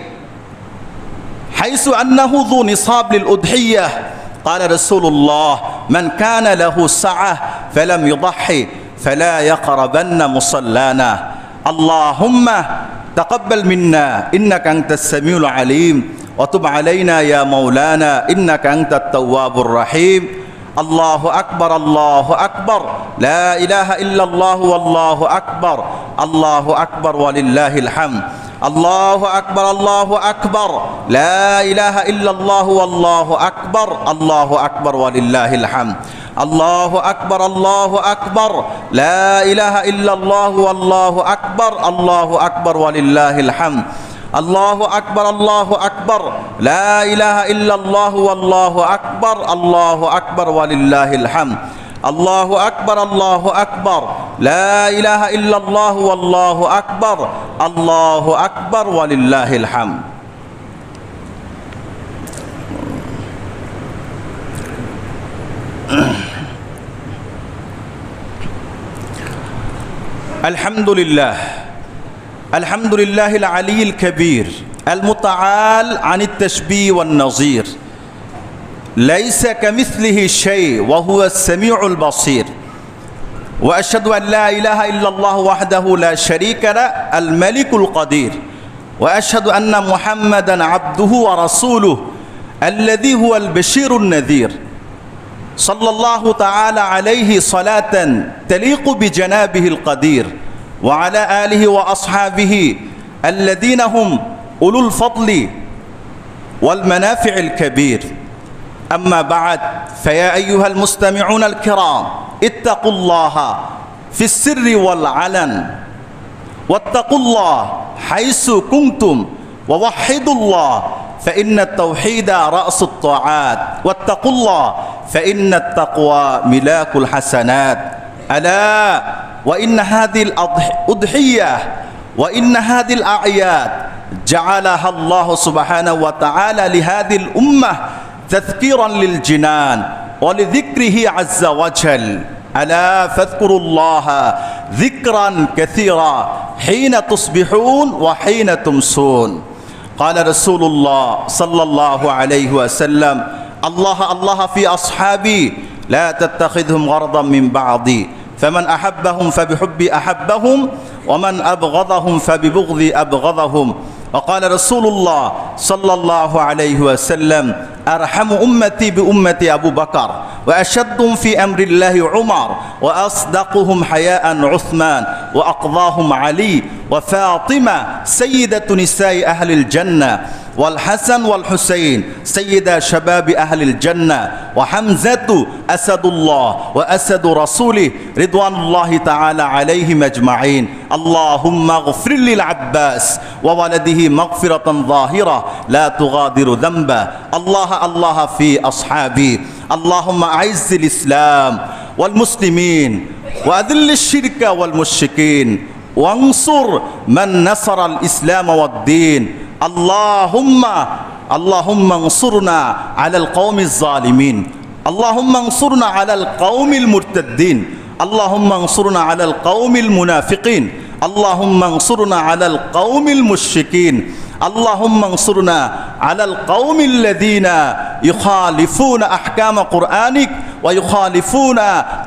حيث أنه ذو نصاب للأضحية. قال رسول الله: من كان له سعة فلم يضحي فلا يقربن مصلانا. اللهم تقبل منا إنك أنت السميع العليم، وتب علينا يا مولانا إنك أنت التواب الرحيم. الله أكبر، الله أكبر، لا إله إلا الله، والله أكبر، الله أكبر ولله الحمد. الله أكبر، الله أكبر، لا إله إلا الله، والله أكبر، الله أكبر ولله الحمد. الله أكبر، الله أكبر، لا إله إلا الله، والله أكبر، الله أكبر ولله الحمد. আল্লাহু আকবার, আল্লাহু আকবার, লা ইলাহা ইল্লাল্লাহু আল্লাহু আকবার, আল্লাহু আকবার ওয়ালিল্লাহিল হামদ। আল্লাহু আকবার, আল্লাহু আকবার, লা ইলাহা ইল্লাল্লাহু আল্লাহু আকবার, আল্লাহু আকবার ওয়ালিল্লাহিল হামদ। আলহামদুলিল্লাহ, আলহামদুলিল্লাহিল আলিয়্যিল কবীর আল মুতাআল আনিত তাশবীহ ওয়ান নাযীর, লাইসা কামিসলিহি শাই ওয়া হুয়াস সামিউল বাসীর, ওয়া আশহাদু আন লা ইলাহা ইল্লাল্লাহু ওয়াহদাহু লা শারীকা লাহু আল মালিকুল কাদির, ওয়া আশহাদু আন্না মুহাম্মাদান আবদুহু ওয়া রাসূলুহু আল্লাযী হুয়াল বাশীরুন নাযীর, সাল্লাল্লাহু তাআলা আলাইহি সালাতান তালিকু বিজানাবিহিল কাদির, ওয়া আলা আলিহি ওয়া আসহাবিহি আল্লাযীনা হুম উলুল ফাদলি ওয়াল মানাফি'il কাবীর। أما بعد فيا أيها المستمعون الكرام اتقوا الله في السر والعلن واتقوا الله حيث كنتم ووحدوا الله فإن التوحيد رأس الطاعات واتقوا الله فإن التقوى ملاك الحسنات. ألا وإن هذه الأضحية وإن هذه الأعياد جعلها الله سبحانه وتعالى لهذه الأمة تذكيرا للجنان ولذكره عز وجل. ألا فاذكروا الله ذكرا كثيرا حين تصبحون وحين تمسون. قال رسول الله صلى الله عليه وسلم الله الله في أصحابي لا تتخذهم غرضا من بعضي فمن أحبهم فبحبي أحبهم ومن أبغضهم فببغضي أبغضهم. وقال رسول الله صلى الله عليه وسلم أرحم أمتي بأمتي أبو بكر وأشدهم في أمر الله عمر وأصدقهم حياء عثمان وأقضاهم علي وفاطمة سيدة نساء أهل الجنة والحسن والحسين سيدا شباب أهل الجنة وحمزة أسد الله وأسد رسوله رضوان الله تعالى عليهم أجمعين. اللهم اغفر للعباس وولده مغفرة ظاهرة لا تغادر ذنبا. الله الله في أصحابي. اللهم أعز الإسلام والمسلمين وأذل الشرك والمشركين وانصر من نصر الإسلام والدين. اللهم انصرنا على القوم الظالمين. اللهم انصرنا على القوم المرتدين. اللهم انصرنا على القوم المنافقين. اللهم انصرنا على القوم المشركين. اللهم انصرنا على القوم الذين يخالفون أحكام قرآنك ويخالفون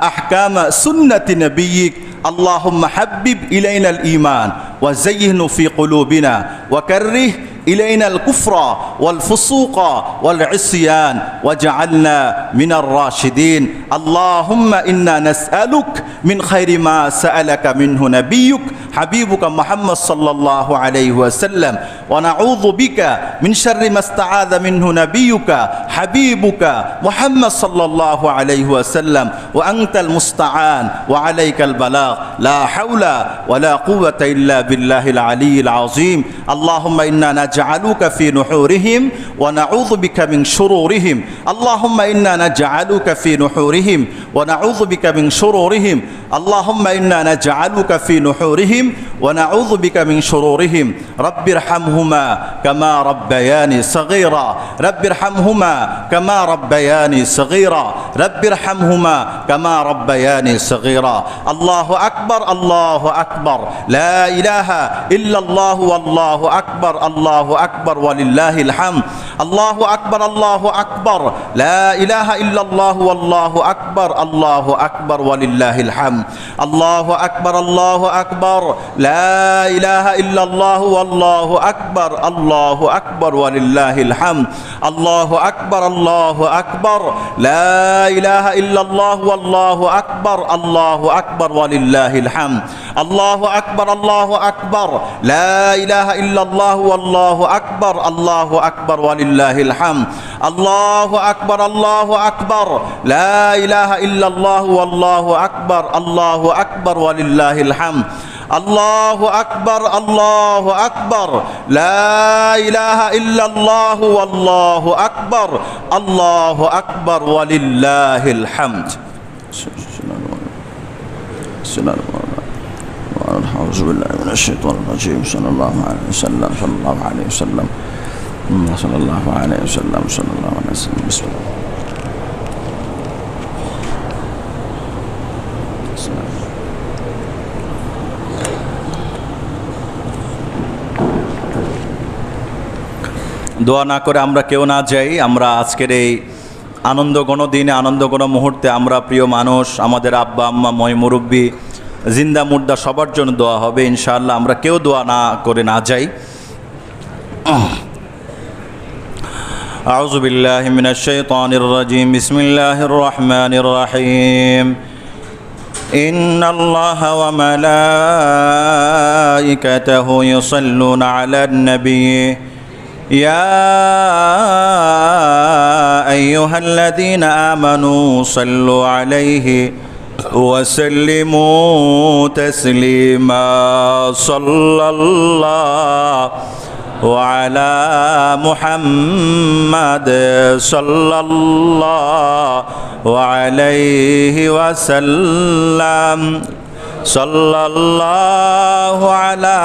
أحكام سنة نبيك. اللهم حبب إلينا الإيمان وزينه في قلوبنا وكره إلينا الكفر والفسوق والعصيان واجعلنا من الراشدين. اللهم إنا نسألك من خير ما سألك منه نبيك حبيبك محمد صلى الله عليه وسلم ونعوذ بك من شر ما استعاذ منه نبيك حبيبك محمد صلى الله عليه وسلم وأنت المستعان وعليك البلاغ. لا حول ولا قوة إلا بالله العلي العظيم. اللهم إنا نجعلك في نحورهم ونعوذ بك من شرورهم. اللهم إنا نجعلك في نحورهم ونعوذ بك من شرورهم. اللهم إنا نجعلك في نحورهم ونعوذ بك من شرورهم. رب ارحمهما كما ربياني صغيرا. رب ارحمهما كما ربياني صغيرا. رب ارحمهما كما ربياني صغيرا. الله أكبر، الله أكبر، لا إله إلا الله والله أكبر، الله أكبر ولله الحمد. الله أكبر، الله أكبر، لا إله إلا الله والله أكبر، الله أكبر ولله الحمد. الله أكبر، الله أكبر، لا إله إلا الله والله أكبر، الله أكبر ولله الحمد. الله أكبر، الله أكبر، لا إله إلا الله والله أكبر، الله أكبر ولله الحمد. الله أكبر، الله أكبر، لا إله إلا الله والله أكبر، الله أكبر ولله الحمد. الله أكبر، الله أكبر، لا إله إلا الله والله أكبر، الله أكبر ولله الحمد. আল্লাহু আকবার, আল্লাহু আকবার, লা ইলাহা ইল্লাল্লাহু আল্লাহু আকবার, আল্লাহু আকবার ওয়ালিল্লাহিল হামদ। أعوذ بالله من الشيطان الرجيم. صلى الله عليه وسلم، صلى الله عليه وسلم، صلى الله عليه وسلم، صلى الله عليه وسلم. بسم الله. দোয়া না করে আমরা কেউ না যাই। আমরা আজকের এই আনন্দঘন দিনে, আনন্দঘন মুহূর্তে আমরা প্রিয় মানুষ, আমাদের আব্বা আম্মা, ময় মুরব্বী, জিন্দা মুর্দা সবার জন্য দোয়া হবে ইনশাআল্লাহ। আমরা কেউ দোয়া না করে না যাই। আউযু বিল্লাহি মিনাশ শাইতানির রাজিম। বিসমিল্লাহির রহমানির রহিম। ইন্নাল্লাহা ওয়া মালাইকাতাহু ইউসাল্লুনা আলান নবী ইয়া আইয়ুহাল্লাযীনা আমানু সাল্লু আলাইহি وسلموا تسليما صلى الله وعلى محمد صلى الله عليه وسلم صلى الله على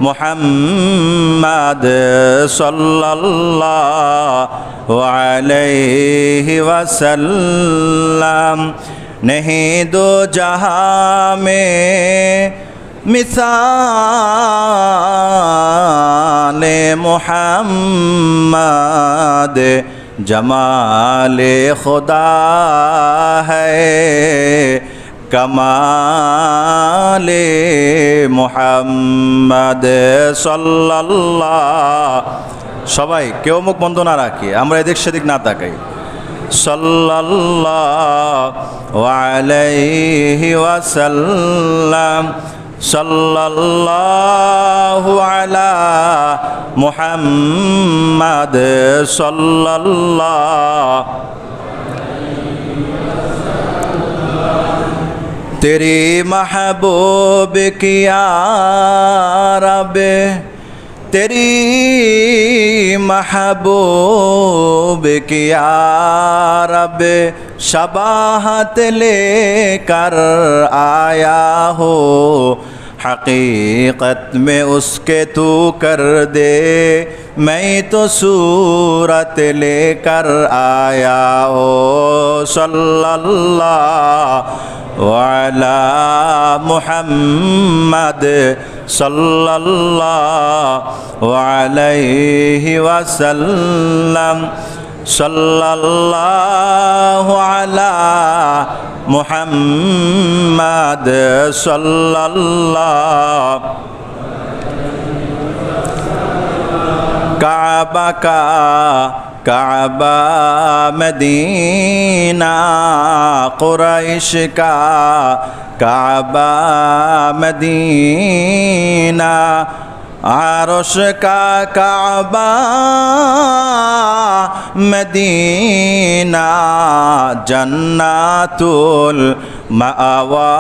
محمد صلى الله عليه وسلم नहीं दो जहां में मिसाल मुहम्मद जमाल खुदा है कमाल मुहम्मद सल्लल्लाहु। সবাই কেউ মুখ বন্ধ না রাখি, আমরা এদিক সেদিক না তাকাই। সাল্লাল্লাহু আলাইহি ওয়াসাল্লাম, সাল্লাল্লাহু আলা মুহাম্মাদ সাল্লাল্লাহু। তেরি महबूब की रब, तेरी महबूब की रब शबाहत लेकर आया हो, हकीकत में उसके तू कर दे, मैं तो सूरत लेकर आया हो। सल्लल्लाहु अला मुहम्मद सल्लल्लाहु अलैहि वसल्लम, सल्लल्लाहु अला मुहम्मद सल्लल्लाहु। काबा का काबा मदीना, कुरैश का काबा मदीना, आरश का काबा मदीना, जन्नतुल मावा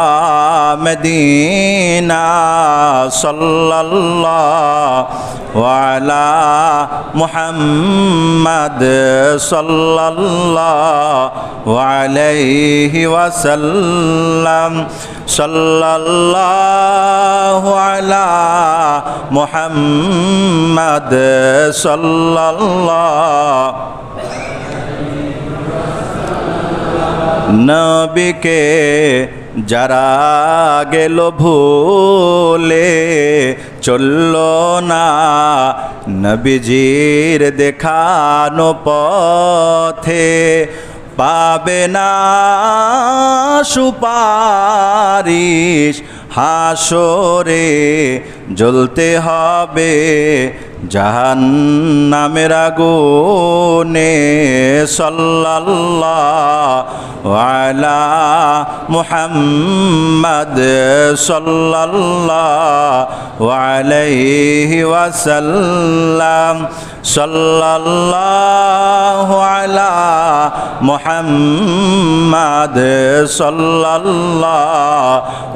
मदीना। सल्लल्लाहु अला मुहम्मद सल्लल्लाहु अलैहि वसल्लम, सल्लल्लाहु अला मुहम्मद सल्लल्लाहु। नबी के যারা গেল ভুলে, চললো না নবীজির দেখানো পথে, পাবে না সুপারিশ হাসরে, জ্বলতে হবে জাহান্নামের আগুনে। সাল্লাল্লাহু আলা মুহাম্মদ সাল্লাল্লাহু আলাইহি ওয়াসাল্লাম, সাল্লাল্লাহু আলা মুহাম্মদ সাল্লাল্লাহু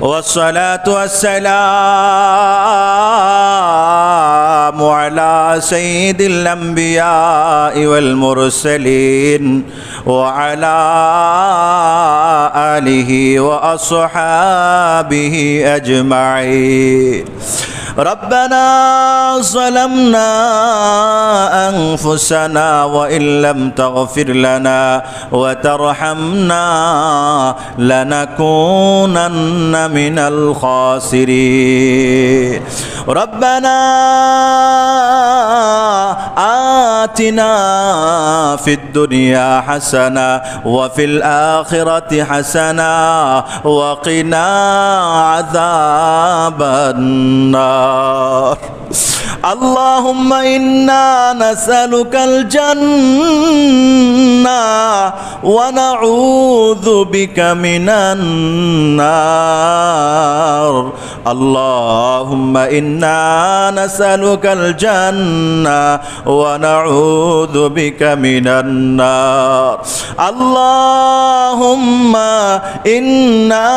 والصلاة والسلام على سيد الأنبياء والمرسلين وعلى آله وأصحابه أجمعين. ربنا ظلمنا أنفسنا وإن لم تغفر لنا وترحمنا لنكونن من الخاسرين. ربنا آتنا في الدنيا حسنة وفي الآخرة حسنة وقنا عذاب النار. اللهم إنا نسألك الجنة ونعوذ بك من النار. اللهم إنا نسألك الجنة ونعوذ بك من النار. اللهم إنا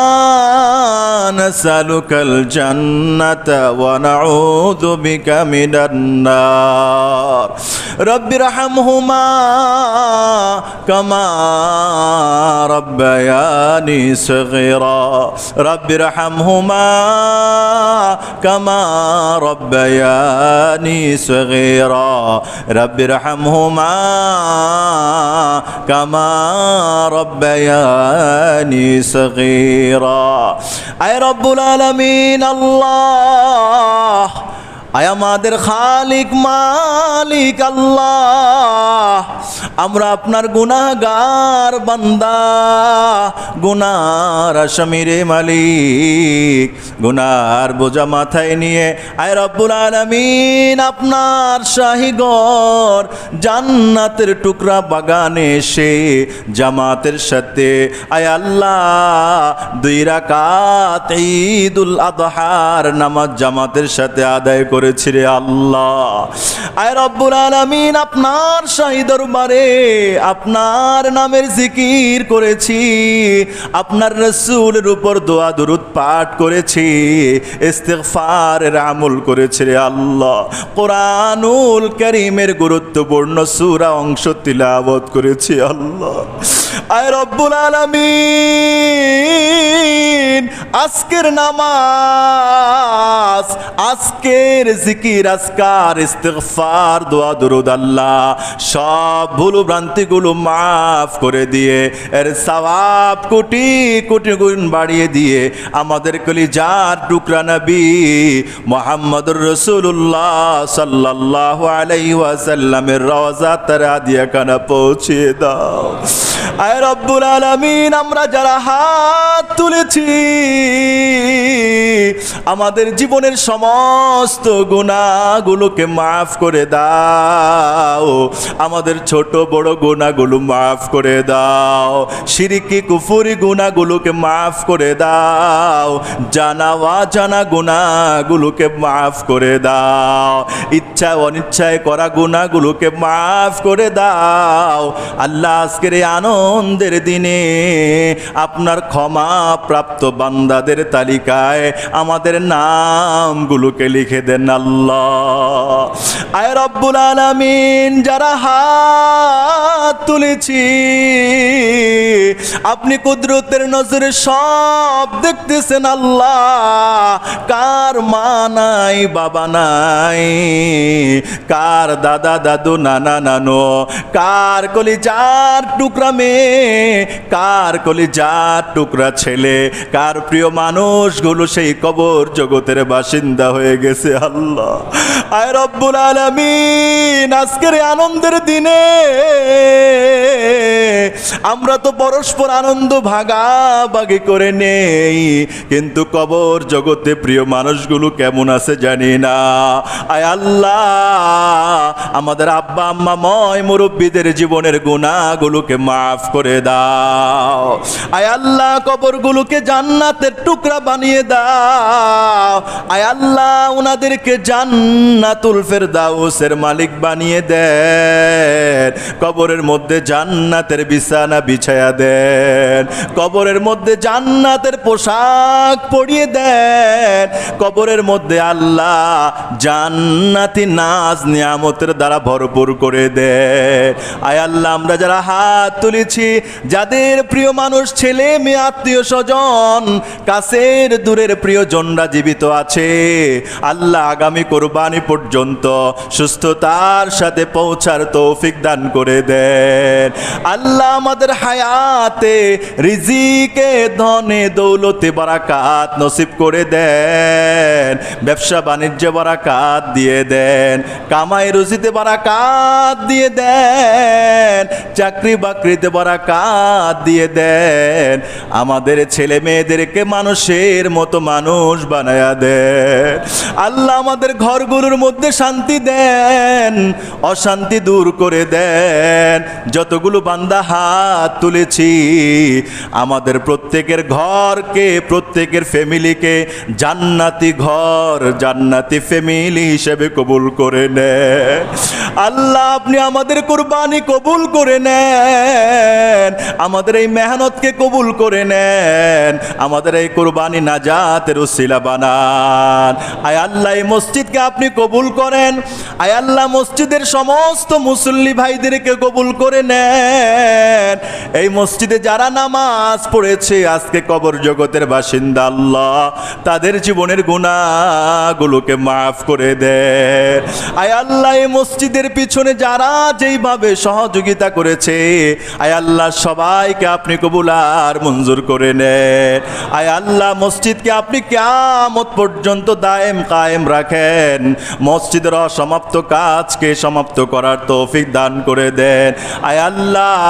نسألك الجنة ونعوذ بك من النار. رب ارحمهما كما ربياني صغيرا. رب ارحمهما كما ربياني صغيرا. رب ارحمهما كما ربياني صغيرا. আয় রব্বুল আলামিন আল্লাহ, আয় আমাদের খালিক মালিক আল্লাহ, আমরা আপনার গুনাহগার বান্দা, গুনার আসামি রে মালিক। গুনার বোঝা মাথায় নিয়ে আয় রব্বুল আলামিন আপনার শাহী ঘর জান্নাতের টুকরা বাগানে এসে জামাতের সাথে আয় আল্লাহ 2 রাকাত ঈদুল আযহার নামাজ জামাতের সাথে আদায় করেছি রে আল্লাহ। আয় রব্বুল আলামিন আপনার শাহী দরবারে আপনার নামের জিকির করেছি, আপনার রাসূলের উপর দোয়া দরুদ পাঠ করেছি, ইস্তিগফারের আমল করেছি রে আল্লাহ। কোরআনুল কারীমের গুরুত্বপূর্ণ সূরা অংশ তিলাওয়াত করেছি আল্লাহ। আয় রব্বুল আলামিন আজকের নামাজ, আজকের জিকির, আজকার, ইস্তিগফার, দোয়া দরুদ আল্লাহ সব ভুল ভ্রান্তিগুলো মাফ করে দিয়ে এর সওয়াব কোটি কোটি গুণ বাড়িয়ে দিয়ে আমাদের কলিজার টুকরা নবী মুহাম্মদুর রাসূলুল্লাহ সাল্লাল্লাহু আলাইহি ওয়াসাল্লামের রওজা তারাদিয়া কানা পৌঁছে দাও। আয় রব্বুল আলামিন আমরা যারা হাত তুলেছি আমাদের জীবনের সমস্ত গুনাহগুলোকে মাফ করে দাও, আমাদের ছোট বড় গুনাহগুলো মাফ করে দাও, শিরকি কুফরি গুনাহগুলোকে মাফ করে দাও, জানা অজানা গুনাহগুলোকে মাফ করে দাও, ইচ্ছা অনিচ্ছায় করা গুনাহগুলোকে মাফ করে দাও আল্লাহ। আজকের এই আনন্দের দিনে আপনার ক্ষমা প্রাপ্ত বান্দাদের তালিকায় আমাদের নামগুলোকে লিখে দেন আল্লাহ। আয় রব্বুল আলামিন যারা হাত তুলেছি আপনি কুদরতের নজরে সব দেখতেছেন আল্লাহ। কার মা নাই বাবা নাই, কার দাদা দাদু নানা নানো, কার কলিজার টুকরা মেয়ে, কার কলিজার টুকরা ছেলে, কার প্রিয় মানুষগুলো সেই কবর জগতের বাসিন্দা হয়ে গেছে আল্লাহ। আয় রব্বুল আলামিন আজকের আনন্দের দিনে আমরা তো পরস্পর আনন্দ ভাগাভাগি করে নেই, কিন্তু কবর জগতে প্রিয় মানুষগুলো কেমন আছে জানি না। আয় আল্লাহ আমাদের আব্বা আম্মা ময় মুরব্বীদের জীবনের গুনাহগুলোকে মাফ করে দাও। আয় আল্লাহ কবরগুলোকে জান্নাতের টুকরা বানিয়ে দাও। আয় আল্লাহ উনাদেরকে জান্নাতুল ফেরদাউসের মালিক বানিয়ে দেন, কবরের মধ্যে জান্নাতের বিছানা বিছায়া দেন, কবরের মধ্যে জান্নাতের পোশাক পরিয়ে দেন, কবরের মধ্যে আল্লাহ জান্নাতি নাজ নিয়ামতের দ্বারা ভরপুর করে দেন। আয় আল্লাহ, আমরা যারা হাত তুলেছি, যাদের প্রিয় মানুষ, ছেলে মেয়ে, আত্মীয় স্বজন, কাছের দূরের প্রিয়জনরা জীবিত আছে, আল্লাহ আগামী কোরবানি পর্যন্ত সুস্থতার সাথে পৌঁছার তৌফিক দান করে দেন। আল্লাহ আমাদের হায়াতে, রিজিকে, ধনে দৌলতে বারাকাত নসিব করে দেন, ব্যবসা বাণিজ্যে বারাকাত দিয়ে দেন, কামাই রুজিতে বারাকাত দিয়ে দেন, চাকরি বাকরিতে বারাকাত দিয়ে দেন, আমাদের ছেলে মেয়েদেরকে মানুষের মতো মানুষ বানায়া দেন। আল্লাহ আমাদের ঘরগুলোর মধ্যে শান্তি দেন, অশান্তি দূর করে দেন। যতগুলো বান্দা হাত তুলেছি, আমাদের প্রত্যেকের ঘরকে, প্রত্যেকের ফ্যামিলিকে জান্নাতি ঘর, জান্নাতি ফ্যামিলি হিসেবে কবুল করে নেন। আল্লাহ আপনি আমাদের কুরবানি কবুল করে নেন, আমাদের এই মেহনতকে কবুল করে নেন, আমাদের এই কুরবানি নাজাতের উসিলা বানান। আয় আল্লাহ, এই মসজিদকে আপনি কবুল করেন। আয় আল্লাহ, মসজিদের সমস্ত মুসল্লি ভাইদেরকে কবুল করে নেন। এই মসজিদে যারা নামাজ পড়েছে, আজকে কবর জগতের বাসিন্দা, আল্লাহ তাদের জীবনের গুনাহগুলোকে মাফ করে দেন। আয় আল্লাহ, এই মসজিদের পিছনে যারা যেইভাবে সহযোগিতা করেছে, আয় আল্লাহ সবাইকে আপনি কবুল আর মঞ্জুর করে নেন। আয় আল্লাহ, মসজিদকে আপনি কিয়ামত পর্যন্ত দায়েম কায়েম রাখেন, মসজিদের অসমাপ্ত কাজকে সমাপ্ত করার তৌফিক দান করে দেন। আয় আল্লাহ,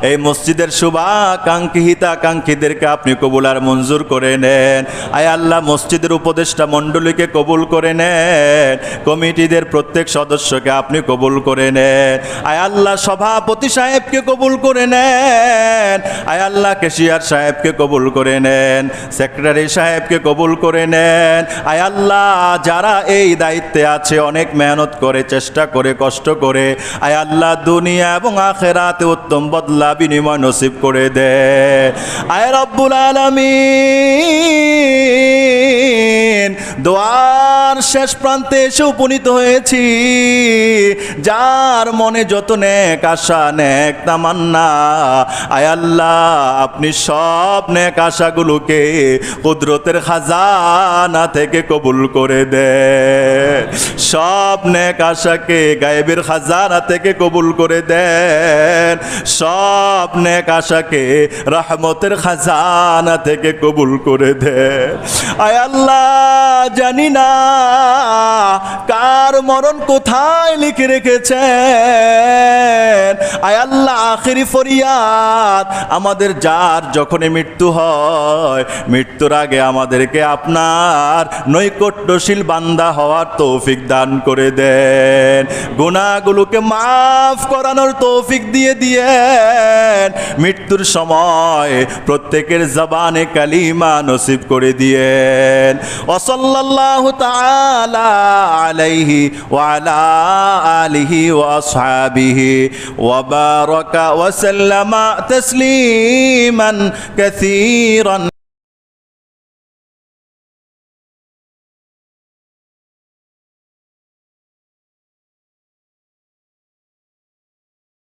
এই মসজিদের শুভাকাঙ্ক্ষী হিতাকাঙ্ক্ষীদেরকে আপনি কবুল আর মঞ্জুর করে নেন। আয় আল্লাহ, মসজিদের উপদেষ্টা মণ্ডলীকে কবুল করে নেন, কমিটিদের প্রত্যেক সদস্যকে আপনি কবুল করে নেন। আয় আল্লাহ, সভাপতি সাহেবকে কবুল করে নেন। আয় আল্লাহ, ক্যাশিয়ার সাহেবকে কবুল করে নেন, সেক্রেটারি সাহেবকে কবুল করে নেন। আয় আল্লাহ, যারা এই দায়িত্বে আছে, অনেক মেহনত করে, চেষ্টা করে, কষ্ট করে, আয় আল্লাহ দুনিয়া এবং আখিরাতে উত্তম বদলা বিনিময় নসিব করে দে। আয় রব্বুল আলামিন, দোয়ার শেষ প্রান্তে এসে উপনীত হয়েছি। যার মনে যত নেক আশা, নেক তামান্না, আয় আল্লাহ আপনি সব নেক আশাগুলোকে কুদরতের খাজানা থেকে কবুল করে দেন। সব নেক আশাকে গায়েবের খাজানা থেকে কবুল করে দেন। সব নেক আশাকে রহমতের খাজানা থেকে কবুল করে দেন। আয় আল্লাহ, জানি না কার মরণ কোথায় লিখে রেখেছেন। আয় আল্লাহ, আখিরি ফরিয়াদ, আমাদের যার যখনই মৃত্যু হয়, মৃত্যুর আগে আমাদেরকে আপনার নৈকট্যশীল বান্দা হওয়ার তৌফিক দান করে দেন। গুনাহগুলোকে মাফ করানোর তৌফিক দিয়ে দিয়েন। মৃত্যুর সময় প্রত্যেকের জবানে কালিমা নসিব করে দিয়েন। ওয়াসাল্লাল্লাহু তাআলা আলাইহি ওয়া আলা আলিহি ওয়া আসহাবিহি ওয়া বারাকা ওয়া সাল্লামা তাসলিমান কাসীরান।